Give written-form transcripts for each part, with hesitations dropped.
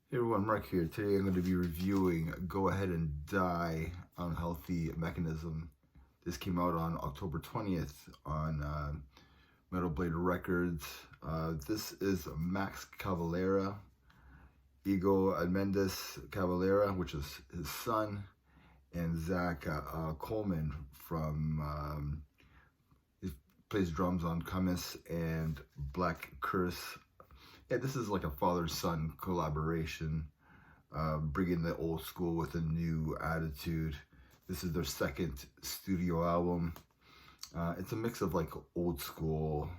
Hey everyone, Mark here. Today I'm going to be reviewing Go Ahead and Die, Unhealthy Mechanism. This came out on October 20th on Metal Blade Records. This is Max Cavalera, Ego Almendes Cavalera, which is his son, and Zach Coleman he plays drums on Cummins and Black Curse. Yeah, this is like a father-son collaboration, bringing the old school with a new attitude. This is their second studio album. It's a mix of like old school,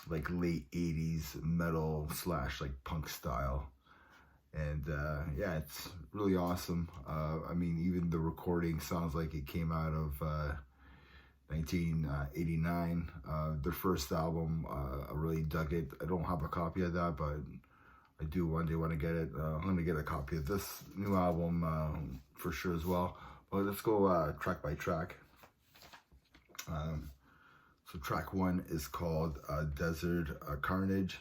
like late 80s metal / like punk style. And yeah, it's really awesome. I mean, even the recording sounds like it came out of 1989. Their first album, I really dug it. I don't have a copy of that, but I do one day want to get it. I'm going to get a copy of this new album for sure as well. But let's go track by track. So track 1 is called Desert Carnage.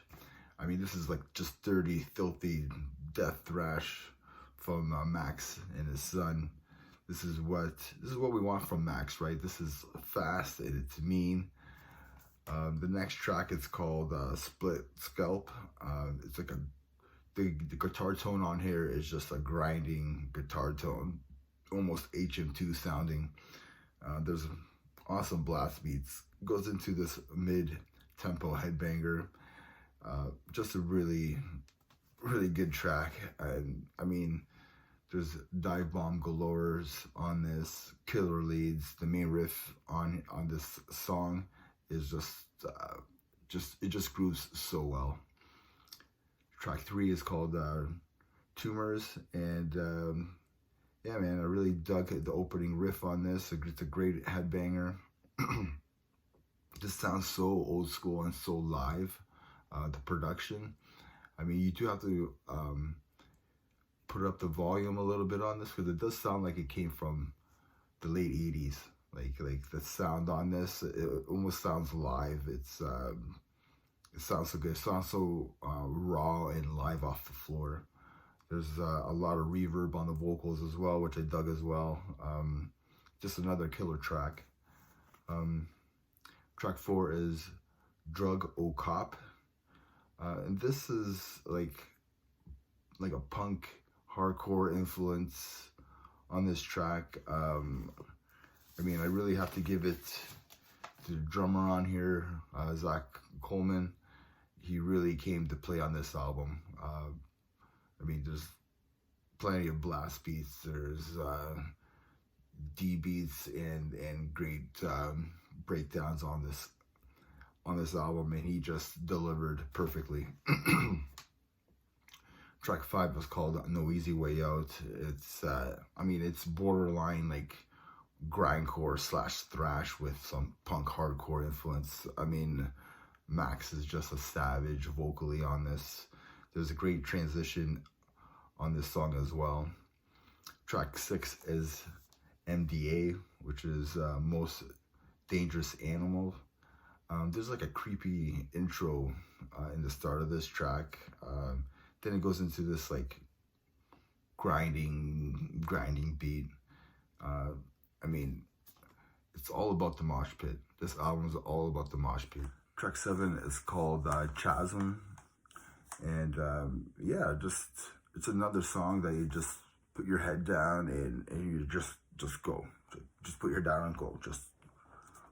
I mean, this is like just dirty, filthy death thrash from Max and his son. This is what we want from Max, right? This is fast and it's mean. The next track is called Split Scalp. It's like the guitar tone on here is just a grinding guitar tone, almost HM2 sounding. There's awesome blast beats. Goes into this mid-tempo headbanger. Just a really, really good track. And I mean, there's dive bomb galores on this, killer leads. The main riff on this song is it just grooves so well. Track 3 is called Tumors, and yeah, man, I really dug the opening riff on this. It's a great headbanger. This sounds so old school and so live. The production, I mean, you do have to put up the volume a little bit on this because it does sound like it came from the late 80s. Like the sound on this, it almost sounds live. It sounds so good. It sounds so raw and live off the floor. There's a lot of reverb on the vocals as well, which I dug as well. Just another killer track. Track 4 is Drug O Cop. And this is like a punk hardcore influence on this track. I mean, I really have to give it to the drummer on here, Zach Coleman. He really came to play on this album. I mean, there's plenty of blast beats. There's D beats and great breakdowns on this album, and he just delivered perfectly. Track 5 is called No Easy Way Out. It's I mean, it's borderline like grindcore / thrash with some punk hardcore influence. I mean, Max is just a savage vocally on this. There's a great transition on this song as well. Track 6 is MDA, which is Most Dangerous Animal. There's like a creepy intro in the start of this track. Then it goes into this like grinding beat. I mean, it's all about the mosh pit. This album is all about the mosh pit. Track 7 is called Chasm. And yeah, it's another song that you just put your head down and you just go. Just put your head down and go. Just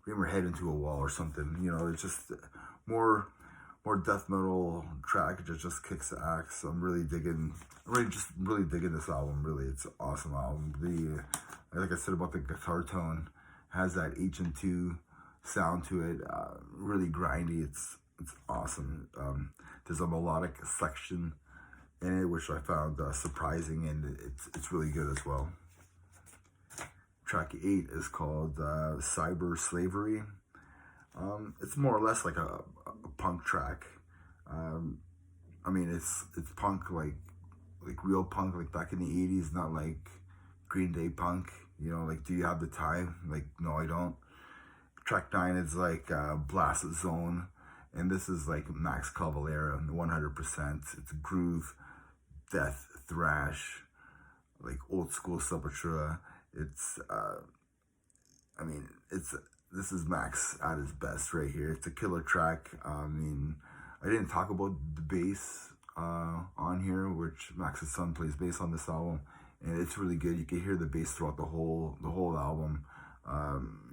ram your head into a wall or something. You know, it's just more death metal track. It just kicks the axe. I'm really digging this album. Really, it's an awesome album. Like I said about the guitar tone, has that HM2 sound to it. Really grindy. It's awesome. There's a melodic section in it, which I found surprising, and it's really good as well. Track 8 is called Cyber Slavery. It's more or less like a punk track. I mean, it's punk like real punk, like back in the 80s, not like Green Day punk. You know, like, do you have the time? Like, no, I don't. Track 9 is like Blast Zone. And this is like Max Cavalera, 100%. It's groove, death, thrash, like old school Sepultura. It's, I mean, this is Max at his best right here. It's a killer track. I mean, I didn't talk about the bass on here, which Max's son plays bass on this album, and it's really good. You can hear the bass throughout the whole album.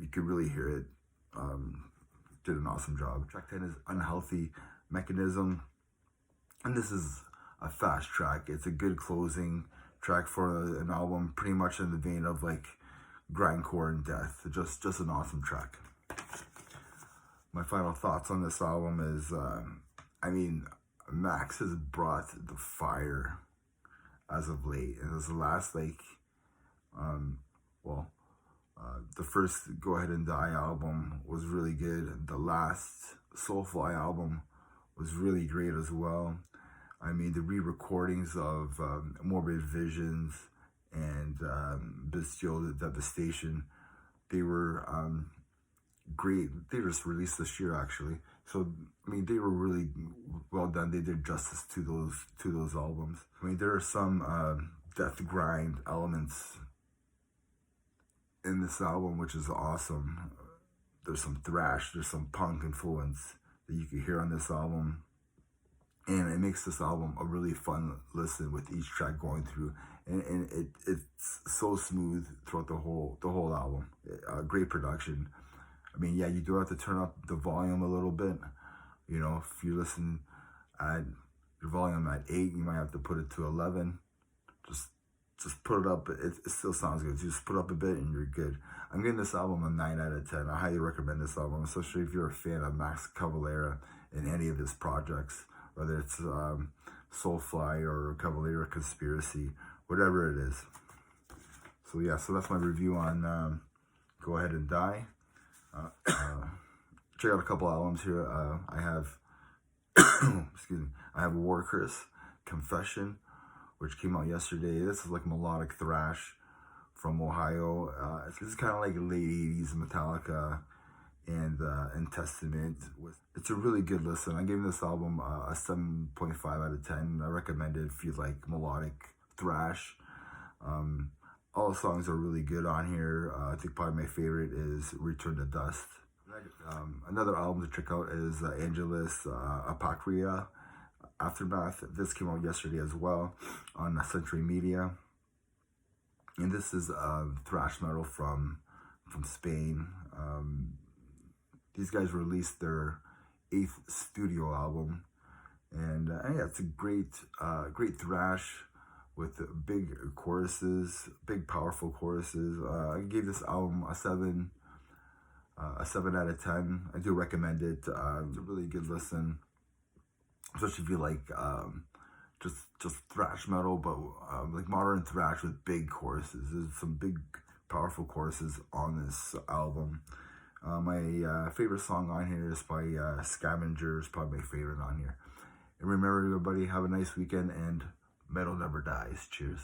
You can really hear it. Did an awesome job. Track 10 is Unhealthy Mechanism, and this is a fast track. It's a good closing track for an album, pretty much in the vein of like grindcore and death. Just an awesome track. My final thoughts on this album is, I mean, Max has brought the fire as of late. And this last, like, the first Go Ahead and Die album was really good. The last Soulfly album was really great as well. I mean, the re-recordings of Morbid Visions and Bestial Devastation, they were great. They just released this year, actually. So, I mean, they were really well done. They did justice to those albums. I mean, there are some death grind elements in this album, which is awesome. There's some thrash, there's some punk influence that you can hear on this album. And it makes this album a really fun listen with each track going through. And it's so smooth throughout the whole album. Great production. I mean, yeah, you do have to turn up the volume a little bit. You know, if you listen at your volume at 8, you might have to put it to 11. Just put it up. It still sounds good. Just put up a bit and you're good. I'm giving this album a 9 out of 10. I highly recommend this album, especially if you're a fan of Max Cavalera in any of his projects, whether it's Soulfly or Cavalera Conspiracy, whatever it is. So yeah, so that's my review on Go Ahead and Die. Check out a couple albums here. I have, excuse me, I have War Curse, Confession, which came out yesterday. This is like melodic thrash from Ohio. This is kind of like late 80s Metallica and Testament. It's a really good listen. I gave this album a 7.5 out of 10. I recommend it if you like melodic thrash. All the songs are really good on here. I think probably my favorite is Return to Dust. Another album to check out is Angelus Apatrida, Aftermath. This came out yesterday as well on Century Media. And this is thrash metal from Spain. These guys released their 8th studio album. And yeah, it's a great thrash with big choruses, big powerful choruses. I gave this album a 7 out of 10. I do recommend it. It's a really good listen, especially if you like just thrash metal, but like modern thrash with big choruses. There's some big powerful choruses on this album. My favorite song on here is by Scavenger. It's probably my favorite on here. And remember, everybody, have a nice weekend, and metal never dies. Cheers.